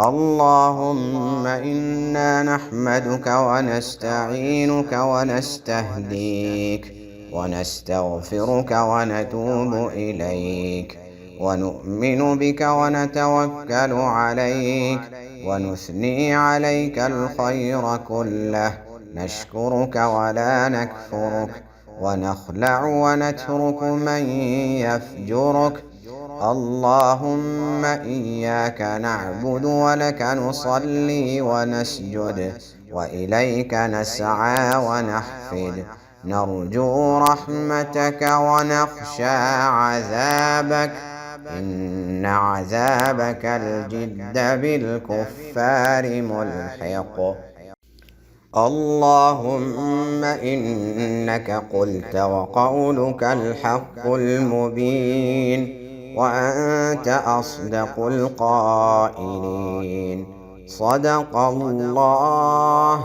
اللهم إنا نحمدك ونستعينك ونستهديك ونستغفرك ونتوب إليك، ونؤمن بك ونتوكل عليك، ونثني عليك الخير كله، نشكرك ولا نكفرك، ونخلع ونترك من يفجرك. اللهم إياك نعبد ولك نصلي ونسجد، وإليك نسعى ونحفد، نرجو رحمتك ونخشى عذابك، إن عذابك الجد بالكفار ملحق. اللهم إنك قلت وقولك الحق المبين، وأنت أصدق القائلين. صدق الله.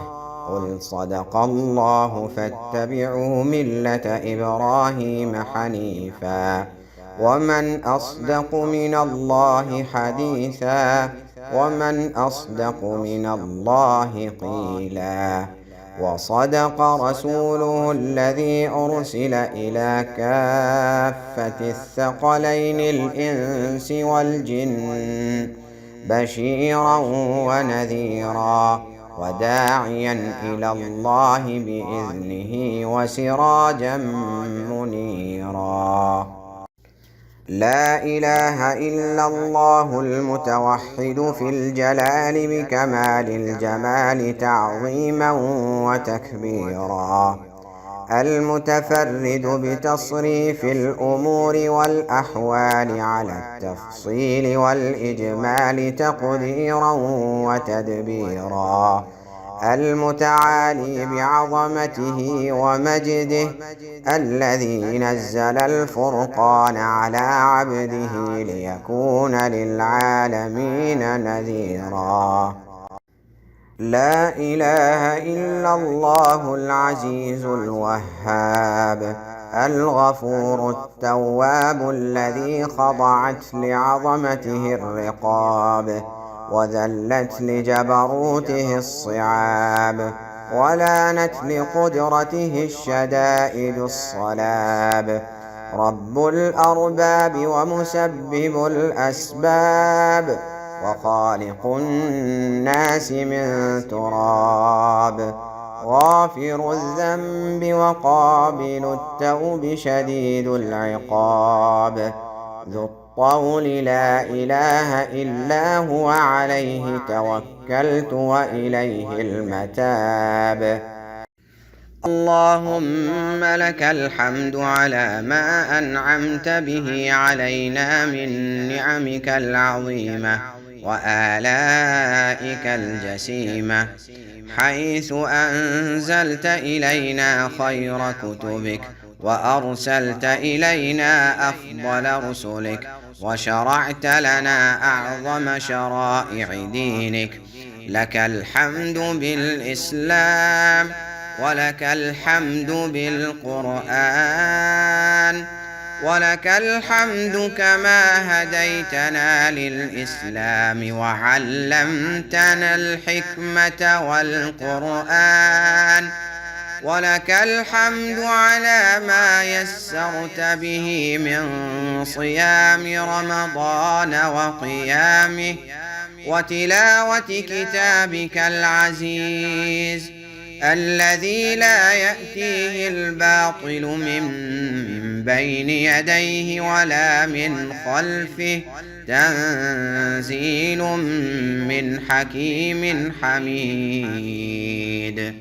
قل صدق الله فاتبعوا ملة إبراهيم حنيفا، ومن أصدق من الله حديثا، ومن أصدق من الله قيلا. وصدق رسوله الذي أرسل إلى كافة الثقلين الإنس والجن، بشيرا ونذيرا، وداعيا إلى الله بإذنه وسراجا منيرا. لا إله إلا الله المتوحد في الجلال بكمال الجمال تعظيما وتكبيرا، المتفرد بتصريف الأمور والأحوال على التفصيل والإجمال تقديرا وتدبيرا، المتعالي بعظمته ومجده، الذي نزل الفرقان على عبده ليكون للعالمين نذيرا. لا إله إلا الله العزيز الوهاب، الغفور التواب، الذي خضعت لعظمته الرقاب، وذلت لجبروته الصعاب، ولانت لقدرته الشدائد الصلاب. رب الأرباب ومسبب الأسباب، وخالق الناس من تراب، غافر الذنب وقابل التوب شديد العقاب، ذو الطول لا إله إلا هو عليه توكلت وإليه المتاب. اللهم لك الحمد على ما أنعمت به علينا من نعمك العظيمة وآلائك الجسيمة، حيث أنزلت إلينا خير كتبك، وأرسلت إلينا أفضل رسلك، وشرعت لنا أعظم شرائع دينك. لك الحمد بالإسلام، ولك الحمد بالقرآن، ولك الحمد كما هديتنا للإسلام وعلمتنا الحكمة والقرآن، ولك الحمد على ما يسرت به من صيام رمضان وقيامه وتلاوة كتابك العزيز، الذي لا يأتيه الباطل من بين يديه ولا من خلفه، تنزيل من حكيم حميد.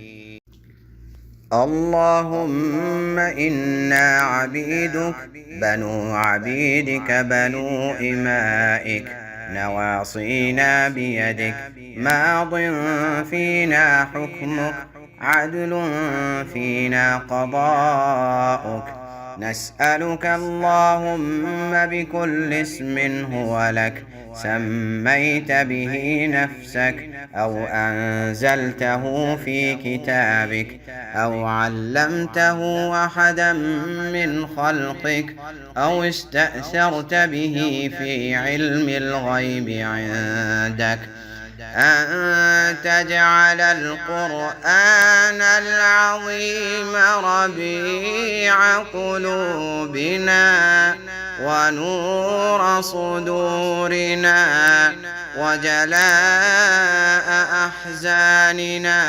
اللهم إنا عبيدك بنو عبيدك بنو إمائك، نواصينا بيدك، ماض فينا حكمك، عدل فينا قضاؤك. نسألك اللهم بكل اسم هو لك سميت به نفسك، أو أنزلته في كتابك، أو علمته أحدا من خلقك، أو استأثرت به في علم الغيب عندك أن تجعل القرآن العظيم ربيع قلوبنا ونور صدورنا وجلاء أحزاننا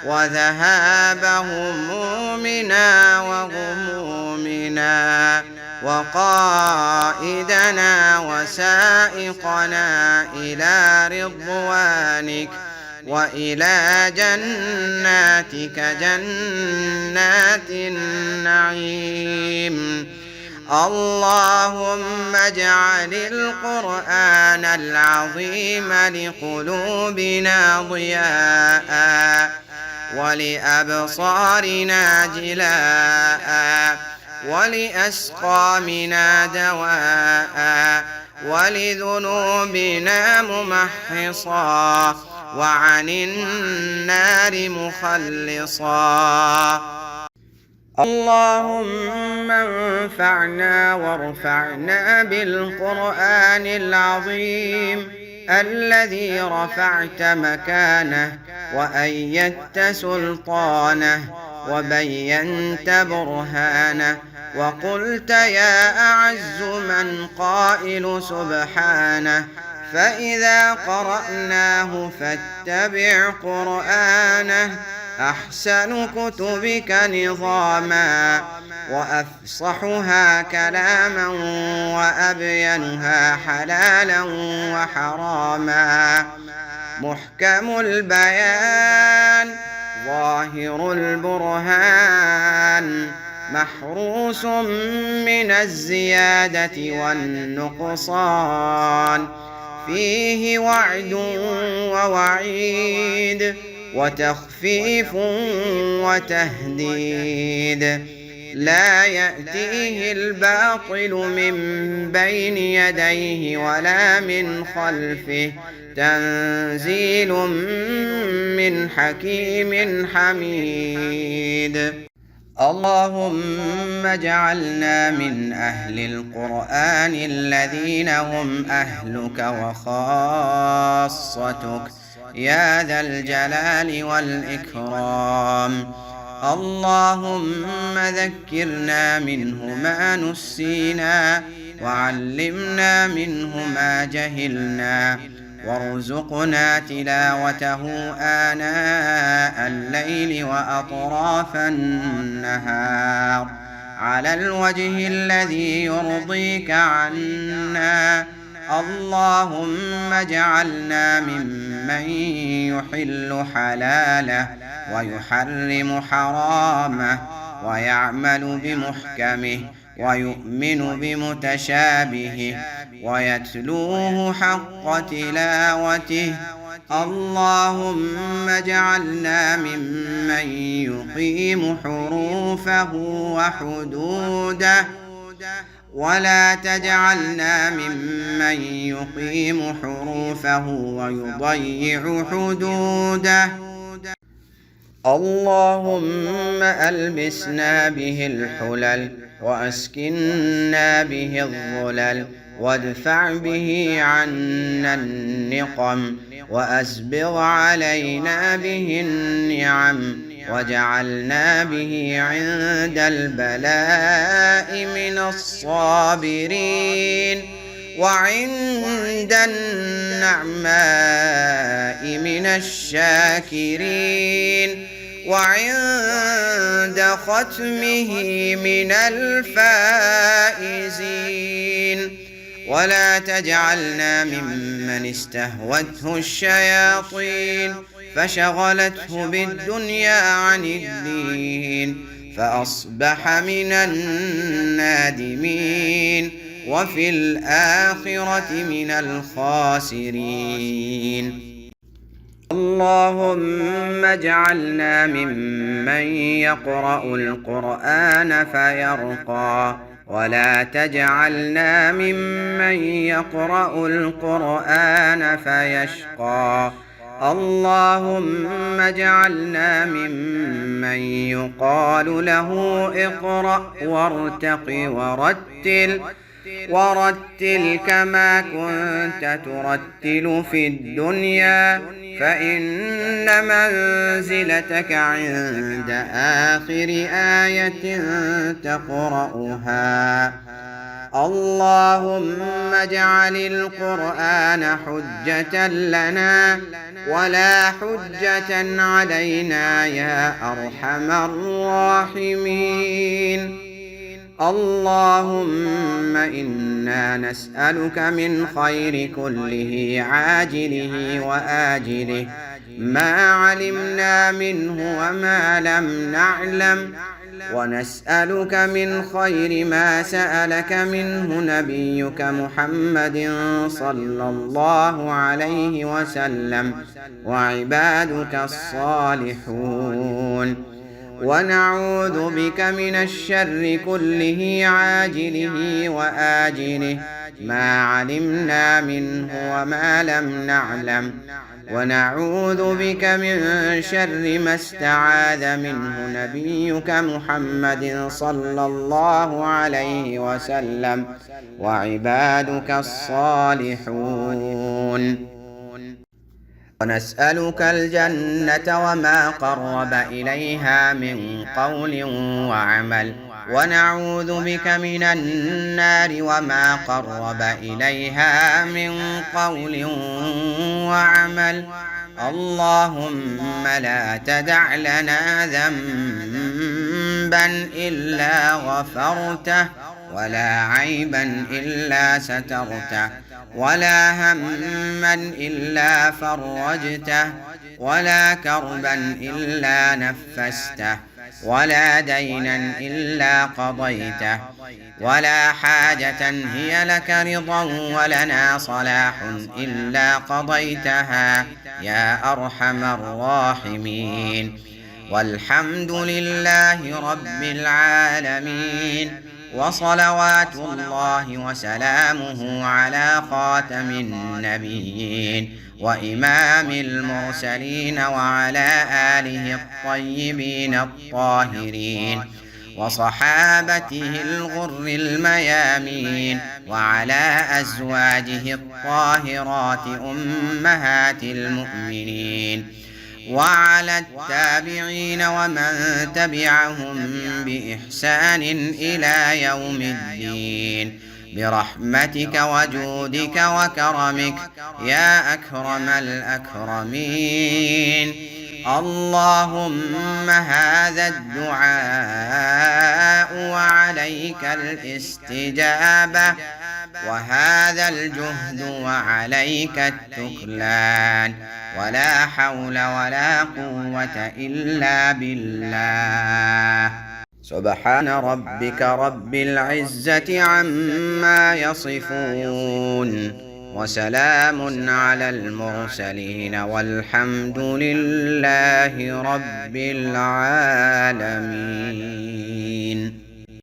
وذهاب همومنا وغمومنا وقائدنا وسائقنا إلى رضوانك وإلى جناتك جنات النعيم. اللهم اجعل القرآن العظيم لقلوبنا ضياء ولأبصارنا جلاء ولأسقامنا دواء ولذنوبنا ممحصا وعن النار مخلصا. اللهم انفعنا وارفعنا بالقرآن العظيم الذي رفعت مكانه وأيدت سلطانه وبينت برهانه وقلت يا أعز من قائل سبحانه فإذا قرأناه فاتبع قرآنه أحسن كتبك نظاما وأفصحها كلاما وأبينها حلالا وحراما محكم البيان ظاهر البرهان محروس من الزيادة والنقصان فيه وعد ووعيد وتخفيف وتهديد لا يأتيه الباطل من بين يديه ولا من خلفه تنزيل من حكيم حميد. اللهم اجعلنا من أهل القرآن الذين هم أهلك وخاصتك يا ذا الجلال والإكرام. اللهم ذكرنا منه ما نسينا وعلمنا منه ما جهلنا وارزقنا تلاوته آناء الليل وأطراف النهار على الوجه الذي يرضيك عنا. اللهم اجعلنا ممن يحل حلاله ويحرم حرامه ويعمل بمحكمه ويؤمن بمتشابهه ويتلوه حق تلاوته. اللهم اجعلنا ممن يقيم حروفه وحدوده ولا تجعلنا ممن يقيم حروفه ويضيع حدوده. اللهم ألبسنا به الحلل وأسكننا به الظلل وادفع به عنا النقم وأسبغ علينا به النعم وجعلنا به عند البلاء من الصابرين وعند النعماء من الشاكرين وعند ختمه من الفائزين. ولا تجعلنا ممن استهوته الشياطين فشغلته بالدنيا عن الدين فأصبح من النادمين وفي الآخرة من الخاسرين. اللهم اجعلنا ممن يقرأ القرآن فيرقى ولا تجعلنا ممن يقرأ القرآن فيشقى. اللهم اجعلنا ممن يقال له اقرأ وارتق ورتل ورتل كما كنت ترتل في الدنيا فإن منزلتك عند آخر آية تقرأها. اللهم اجعل القرآن حجة لنا ولا حجة علينا يا أرحم الراحمين. اللهم إنا نسألك من خير كله عاجله وآجله ما علمنا منه وما لم نعلم، ونسألك من خير ما سألك منه نبيك محمد صلى الله عليه وسلم وعبادك الصالحون. ونعوذ بك من الشر كله عاجله وآجله ما علمنا منه وما لم نعلم، ونعوذ بك من شر ما استعاذ منه نبيك محمد صلى الله عليه وسلم وعبادك الصالحون. ونسألك الجنة وما قرب إليها من قول وعمل، ونعوذ بك من النار وما قرب إليها من قول وعمل. اللهم لا تدع لنا ذنبا إلا غفرته، ولا عيبا إلا سترته، ولا هما إلا فرجته، ولا كربا إلا نفسته، ولا دينا إلا قضيته، ولا حاجة هي لك رضا ولنا صلاح إلا قضيتها يا أرحم الراحمين. والحمد لله رب العالمين، وصلوات الله وسلامه على خاتم النبيين وإمام المرسلين وعلى آله الطيبين الطاهرين وصحابته الغر الميامين وعلى أزواجه الطاهرات أمهات المؤمنين وعلى التابعين ومن تبعهم بإحسان إلى يوم الدين برحمتك وجودك وكرمك يا أكرم الأكرمين. اللهم هذا الدعاء وعليك الاستجابة، وهذا الجهد وعليك التكلان، ولا حول ولا قوة إلا بالله. سبحان ربك رب العزة عما يصفون، وسلام على المرسلين، والحمد لله رب العالمين.